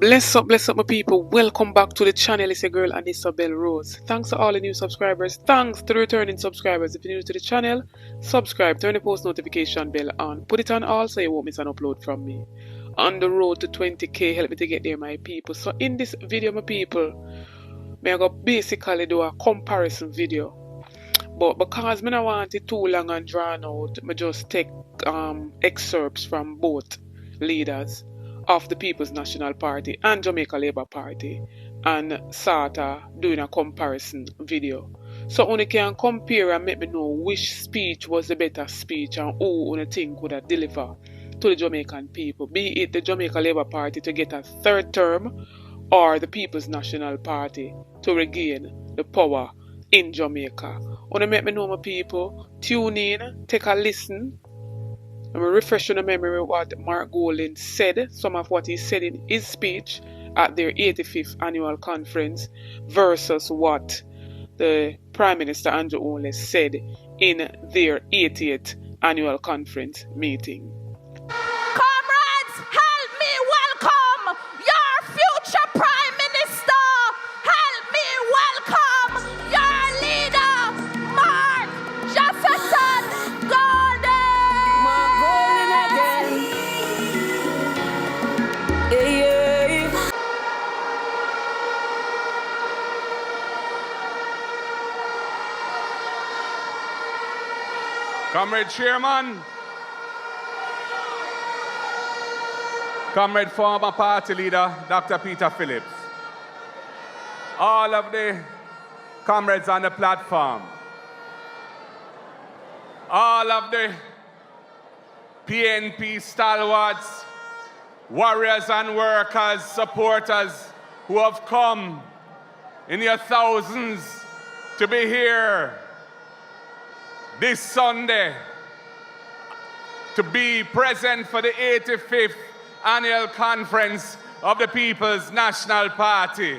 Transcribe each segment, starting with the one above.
Bless up my people. Welcome back to the channel. It's your girl Anisabel Rose. Thanks to all the new subscribers. Thanks to the returning subscribers. If you're new to the channel, subscribe, turn the post notification bell on. Put it on all so you won't miss an upload from me. On the road to 20k, help me to get there, my people. So in this video, my people, I go basically do a comparison video. But because I don't want it too long and drawn out, I just take excerpts from both leaders of the People's National Party and Jamaica Labour Party and sort of doing a comparison video. So only can compare and make me know which speech was the better speech and who only think would have deliver to the Jamaican people. Be it the Jamaica Labour Party to get a third term or the People's National Party to regain the power in Jamaica. Only make me know, my people. Tune in, take a listen. I'm refreshing the memory of what Mark Golding said, some of what he said in his speech at their 85th annual conference versus what the Prime Minister Andrew Only said in their 80th annual conference meeting. Comrades, help me welcome your future Prime Minister. Help me welcome your leader, Mark Jefferson Golding. Mark Golding again. Yeah. Comrade Chairman, Comrade former party leader, Dr. Peter Phillips, all of the comrades on the platform, all of the PNP stalwarts, warriors and workers, supporters who have come in your thousands to be here this Sunday to be present for the 85th annual conference of the People's National Party.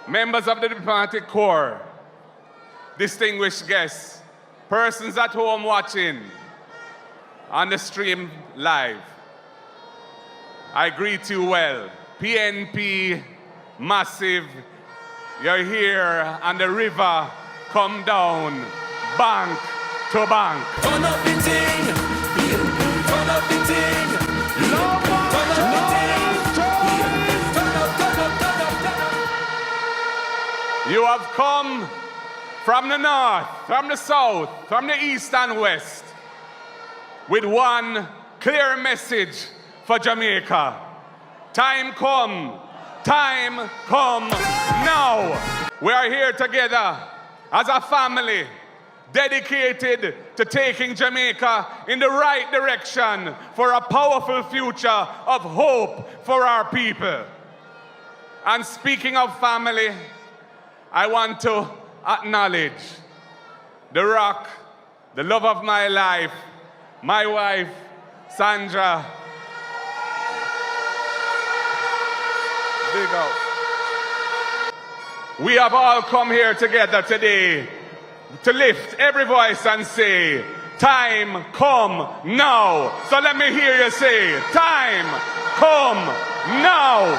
Members of the diplomatic corps, distinguished guests, persons at home watching on the stream live, I greet you well. PNP, massive, you're here and the river come down, bank to bank. Turn up the thing. Turn up the thing. Turn up the thing. Turn up. You have come from the north, from the south, from the east and west with one clear message for Jamaica. Time come now. We are here together as a family dedicated to taking Jamaica in the right direction for a powerful future of hope for our people. And speaking of family, I want to acknowledge the rock, the love of my life, my wife, Sandra. Big up. We have all come here together today to lift every voice and say, time come now. So let me hear you say, time come now.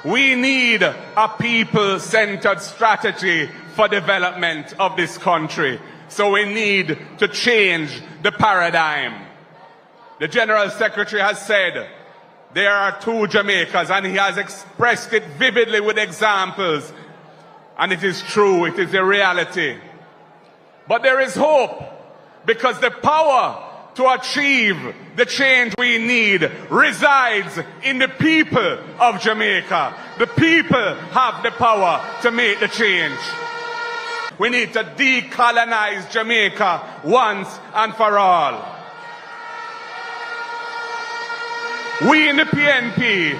We need a people-centered strategy for development of this country. So we need to change the paradigm. The General Secretary has said there are two Jamaicas, and he has expressed it vividly with examples. And it is true, it is a reality. But there is hope, because the power to achieve the change we need resides in the people of Jamaica. The people have the power to make the change. We need to decolonize Jamaica once and for all. We in the PNP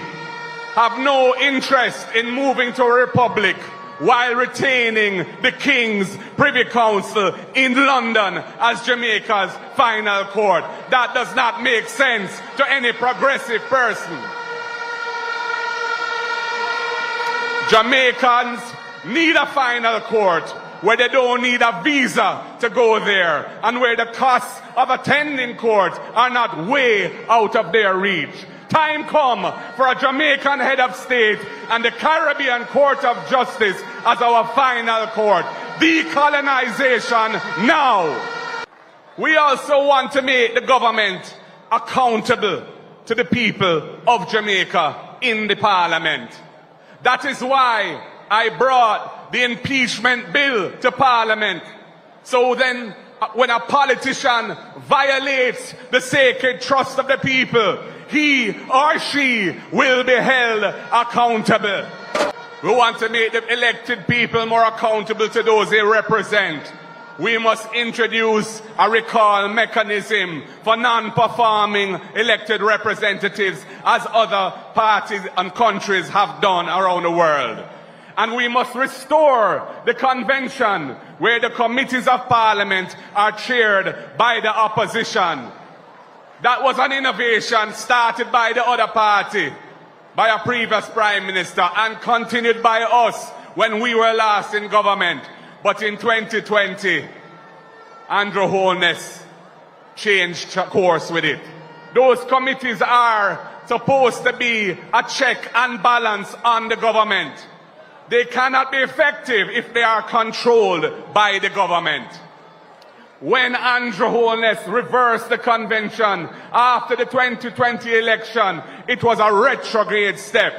have no interest in moving to a republic while retaining the King's Privy Council in London as Jamaica's final court. That does not make sense to any progressive person. Jamaicans need a final court where they don't need a visa to go there, and where the costs of attending court are not way out of their reach. Time come for a Jamaican head of state and the Caribbean Court of Justice as our final court. Decolonization now. We also want to make the government accountable to the people of Jamaica in the parliament. That is why I brought the impeachment bill to parliament. So then, when a politician violates the sacred trust of the people, he or she will be held accountable. We want to make the elected people more accountable to those they represent. We must introduce a recall mechanism for non-performing elected representatives, as other parties and countries have done around the world. And we must restore the convention where the committees of parliament are chaired by the opposition. That was an innovation started by the other party, by a previous prime minister, and continued by us when we were last in government. But in 2020, Andrew Holness changed course with it. Those committees are supposed to be a check and balance on the government. They cannot be effective if they are controlled by the government. When Andrew Holness reversed the convention after the 2020 election, it was a retrograde step.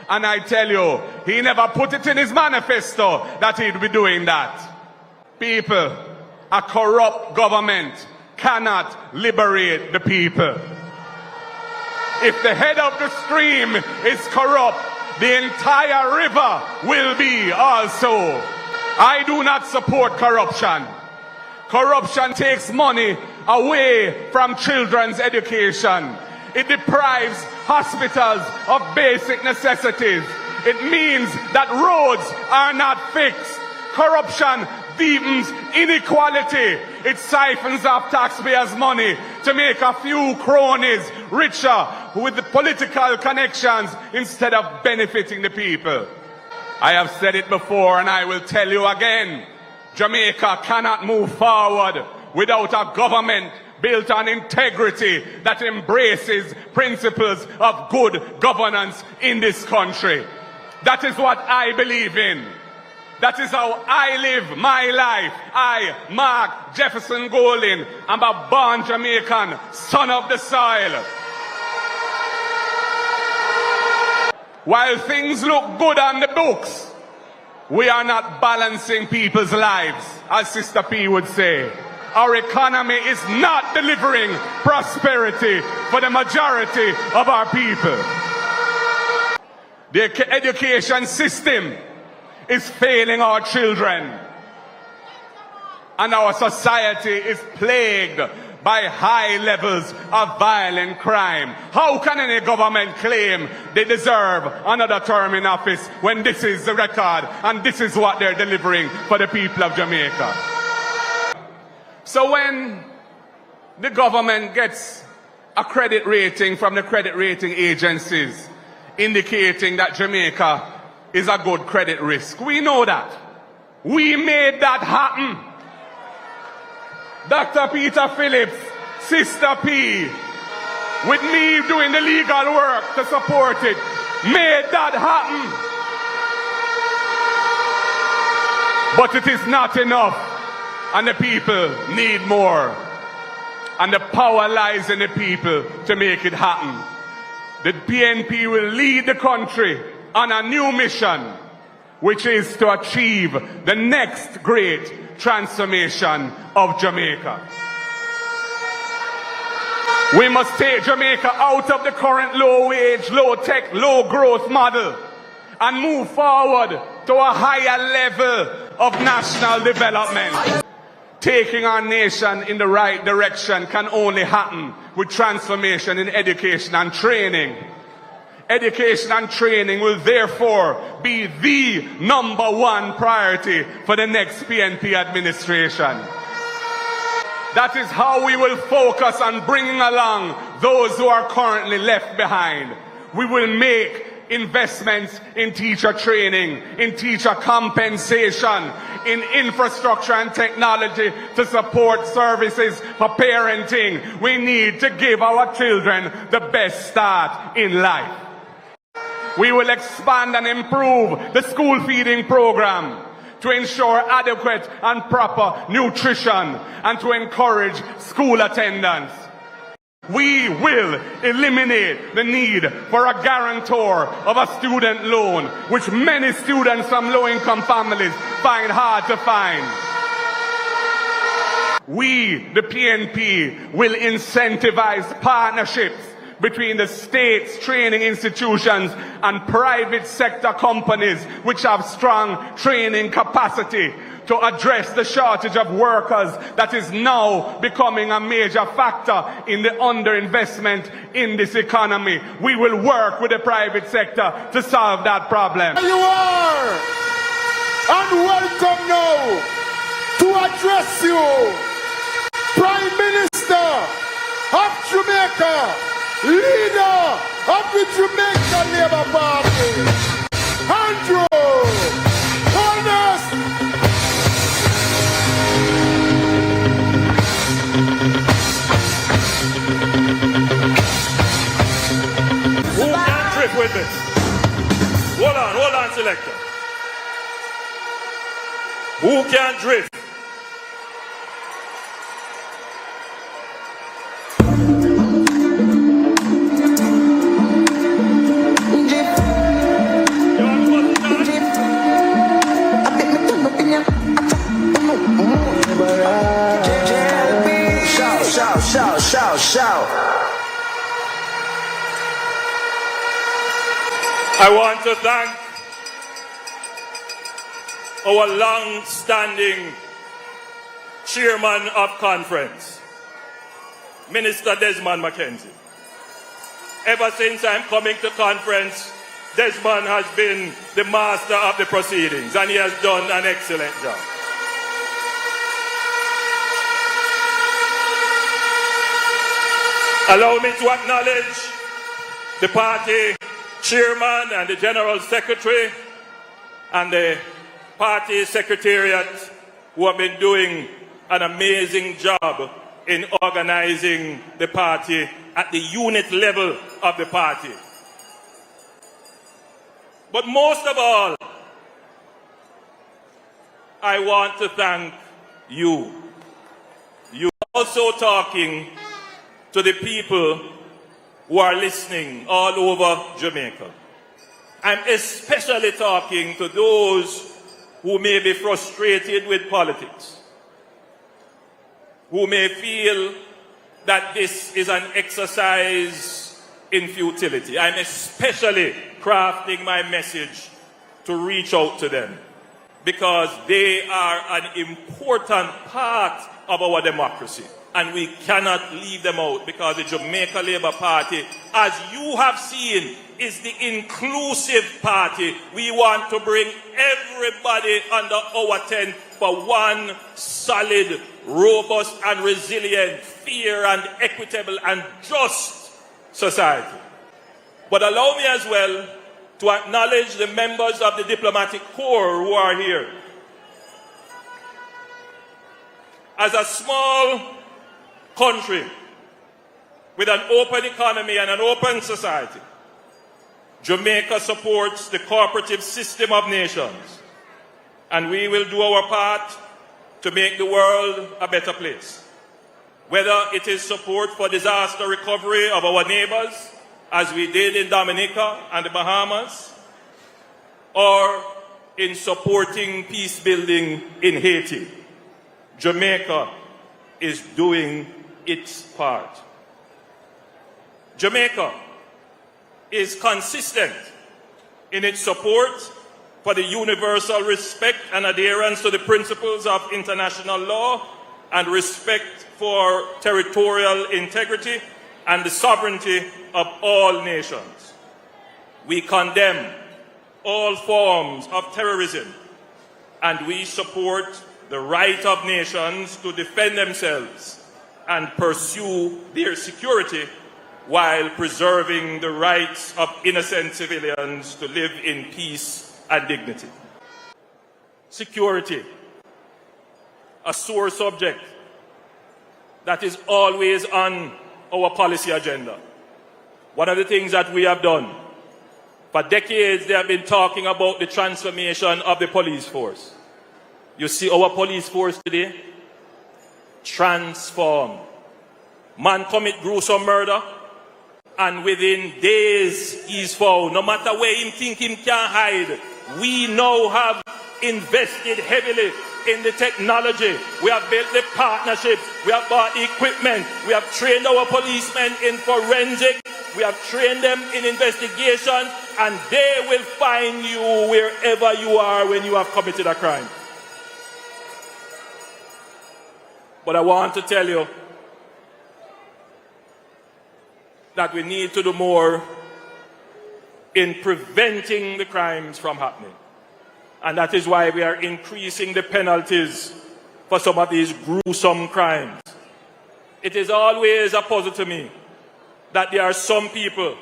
And I tell you, he never put it in his manifesto that he'd be doing that. People, a corrupt government cannot liberate the people. If the head of the stream is corrupt, the entire river will be also. I do not support corruption. Corruption takes money away from children's education. It deprives hospitals of basic necessities. It means that roads are not fixed. Corruption deepens inequality. It siphons off taxpayers' money to make a few cronies richer with the political connections instead of benefiting the people. I have said it before and I will tell you again. Jamaica cannot move forward without a government built on integrity that embraces principles of good governance in this country. That is what I believe in. That is how I live my life. I, Mark Jefferson Golding, am a born Jamaican, son of the soil. While things look good on the books, we are not balancing people's lives, as Sister P would say. Our economy is not delivering prosperity for the majority of our people. The education system is failing our children. And our society is plagued by high levels of violent crime. How can any government claim they deserve another term in office when this is the record and this is what they're delivering for the people of Jamaica? So when the government gets a credit rating from the credit rating agencies indicating that Jamaica is a good credit risk, we know that. We made that happen. Dr. Peter Phillips, Sister P, with me doing the legal work to support it, made that happen. But it is not enough, and the people need more. And the power lies in the people to make it happen. The PNP will lead the country on a new mission, which is to achieve the next great transformation of Jamaica. We must take Jamaica out of the current low-wage, low-tech, low-growth model and move forward to a higher level of national development. Taking our nation in the right direction can only happen with transformation in education and training. Education and training will therefore be the #1 priority for the next PNP administration. That is how we will focus on bringing along those who are currently left behind. We will make investments in teacher training, in teacher compensation, in infrastructure and technology to support services for parenting. We need to give our children the best start in life. We will expand and improve the school feeding program to ensure adequate and proper nutrition and to encourage school attendance. We will eliminate the need for a guarantor of a student loan, which many students from low-income families find hard to find. We, the PNP, will incentivize partnerships between the state's training institutions and private sector companies which have strong training capacity to address the shortage of workers that is now becoming a major factor in the underinvestment in this economy. We will work with the private sector to solve that problem. You are, and welcome now to address you, Prime Minister of Jamaica, leader of the Jamaican Labour Party, Andrew Holness. Who can trip with me? Hold on, selector. Who can drift? Shout. I want to thank our long-standing chairman of conference, Minister Desmond Mackenzie. Ever since I'm coming to conference, Desmond has been the master of the proceedings, and he has done an excellent job. Allow me to acknowledge the party chairman and the general secretary and the party secretariat who have been doing an amazing job in organizing the party at the unit level of the party. But most of all, I want to thank you. You are also talking to the people who are listening all over Jamaica. I'm especially talking to those who may be frustrated with politics, who may feel that this is an exercise in futility. I'm especially crafting my message to reach out to them because they are an important part of our democracy. And we cannot leave them out because the Jamaica Labour Party, as you have seen, is the inclusive party. We want to bring everybody under our tent for one solid, robust and resilient, fair and equitable and just society. But allow me as well to acknowledge the members of the diplomatic corps who are here. As a small country with an open economy and an open society, Jamaica supports the cooperative system of nations, and we will do our part to make the world a better place. Whether it is support for disaster recovery of our neighbors, as we did in Dominica and the Bahamas, or in supporting peace building in Haiti, Jamaica is doing its part. Jamaica is consistent in its support for the universal respect and adherence to the principles of international law and respect for territorial integrity and the sovereignty of all nations. We condemn all forms of terrorism, and we support the right of nations to defend themselves and pursue their security while preserving the rights of innocent civilians to live in peace and dignity. Security a sore subject that is always on our policy agenda. One of the things that we have done, for decades they have been talking about the transformation of the police force. You see our police force today? Transformed. Man commit gruesome murder, and within days he's found. No matter where him think him can hide, we now have invested heavily in the technology. We have built the partnerships. We have bought the equipment. We have trained our policemen in forensic. We have trained them in investigation, and they will find you wherever you are when you have committed a crime. But I want to tell you that we need to do more in preventing the crimes from happening. And that is why we are increasing the penalties for some of these gruesome crimes. It is always a puzzle to me that there are some people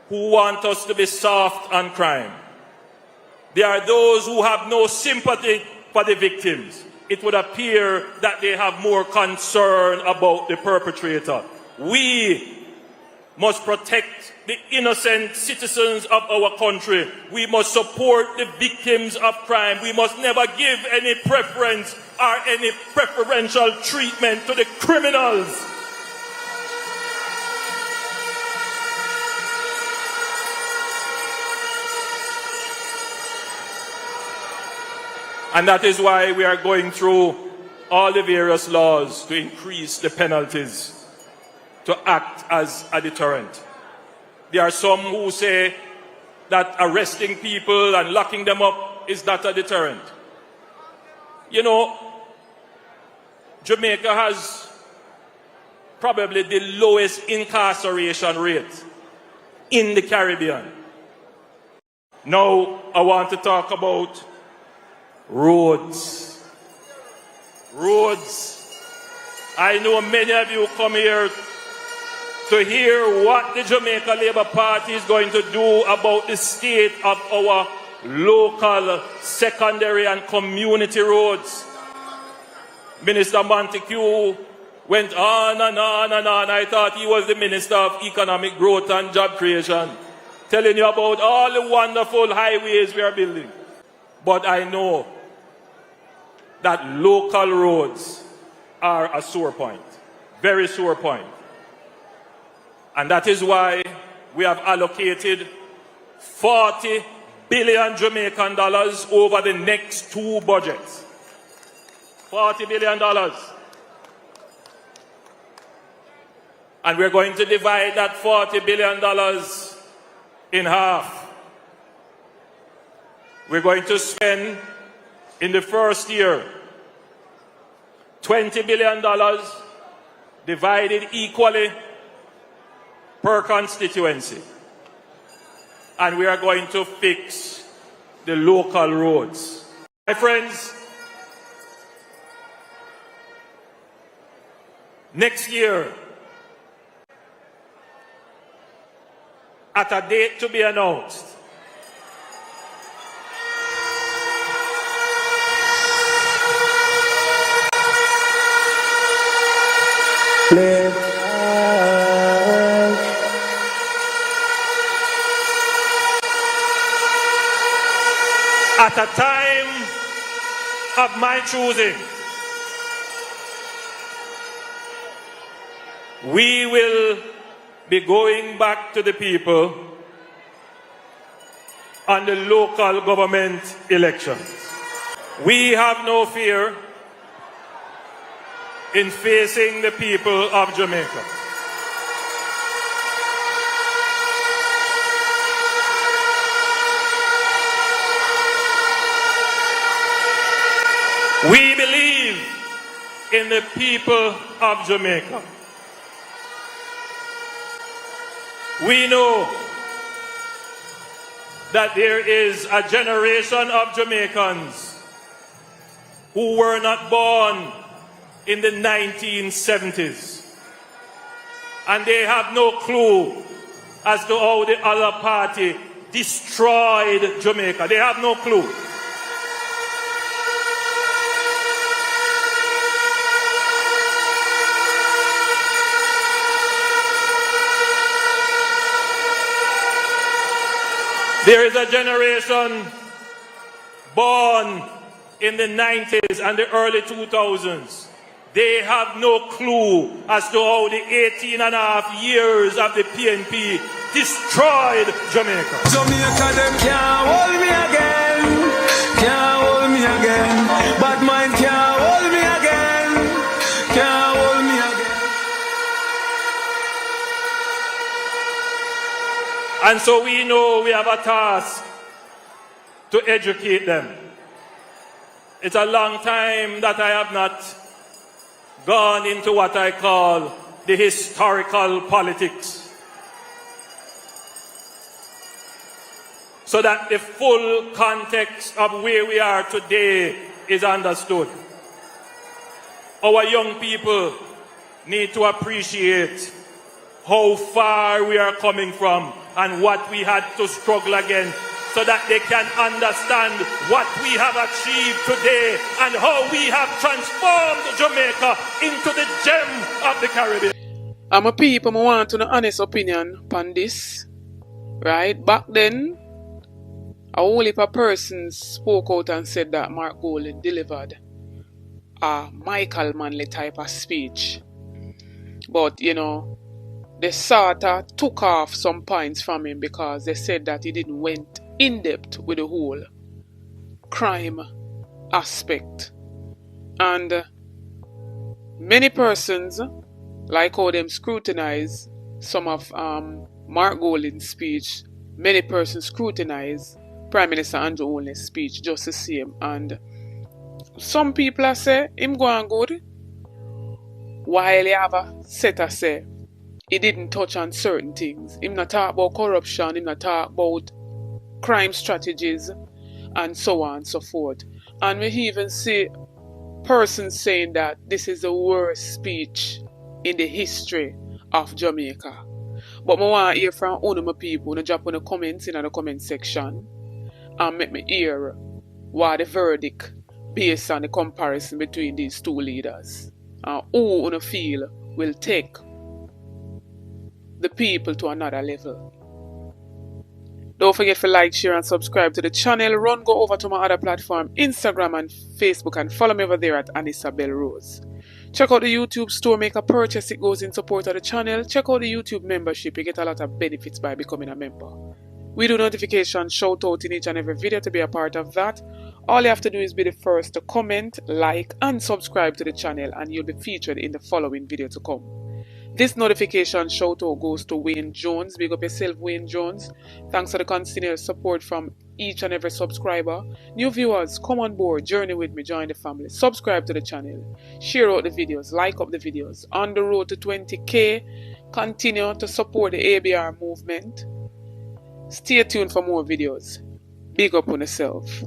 who want us to be soft on crime. There are those who have no sympathy for the victims. It would appear that they have more concern about the perpetrator. We must protect the innocent citizens of our country. We must support the victims of crime. We must never give any preference or any preferential treatment to the criminals. And that is why we are going through all the various laws to increase the penalties to act as a deterrent. There are some who say that arresting people and locking them up is not a deterrent. You know, Jamaica has probably the lowest incarceration rate in the Caribbean. Now, I want to talk about roads. Roads. I know many of you come here to hear what the Jamaica Labour Party is going to do about the state of our local, secondary and community roads. Minister Montague went on and on and on. I thought he was the Minister of Economic Growth and Job Creation, telling you about all the wonderful highways we are building. But I know that local roads are a sore point, very sore point. And that is why we have allocated 40 billion Jamaican dollars over the next 2 budgets. $40 billion. And we're going to divide that $40 billion in half. We're going to spend in the first year $20 billion divided equally per constituency. And we are going to fix the local roads. My friends, next year, at a date to be announced, at a time of my choosing, we will be going back to the people on the local government elections. We have no fear in facing the people of Jamaica. We believe in the people of Jamaica. We know that there is a generation of Jamaicans who were not born in the 1970s. And they have no clue as to how the other party destroyed Jamaica. They have no clue. There is a generation born in the 90s and the early 2000s. They have no clue as to how the 18 and a half years of the PNP destroyed Jamaica. Jamaica, them can't hold me again. Can't hold me again. Bad mind can't hold me again. Can't hold me again. And so we know we have a task to educate them. It's a long time that I have not gone into what I call the historical politics, so that the full context of where we are today is understood. Our young people need to appreciate how far we are coming from and what we had to struggle against, so that they can understand what we have achieved today and how we have transformed Jamaica into the gem of the Caribbean. I'm a people, I want an honest opinion on this. Right? Back then, a whole heap of persons spoke out and said that Mark Golding delivered a Michael Manley type of speech. But, you know, they sort of took off some points from him because they said that he didn't went in depth with the whole crime aspect. And many persons, like how them scrutinize some of Mark Golding's speech, many persons scrutinize Prime Minister Andrew Holness's speech just the same. And some people are say him going good, while he have a set of say he didn't touch on certain things. Him not talk about corruption, him not talk about crime strategies, and so on and so forth. And we even see persons saying that this is the worst speech in the history of Jamaica. But I want to hear from all of my people. Drop on the comments in the comment section and make me hear what the verdict based on the comparison between these two leaders. And who you feel will take the people to another level. Don't forget to like, share and subscribe to the channel. Go over to my other platform, Instagram and Facebook, and follow me over there at Isabel Rose. Check out the YouTube store, make a purchase, it goes in support of the channel. Check out the YouTube membership, you get a lot of benefits by becoming a member. We do notifications, shout out in each and every video to be a part of that. All you have to do is be the first to comment, like and subscribe to the channel, and you'll be featured in the following video to come. This notification shout out goes to Wayne Jones. Big up yourself, Wayne Jones. Thanks for the continuous support from each and every subscriber. New viewers, come on board, journey with me, join the family. Subscribe to the channel, share out the videos, like up the videos. On the road to 20k, continue to support the ABR movement. Stay tuned for more videos. Big up on yourself.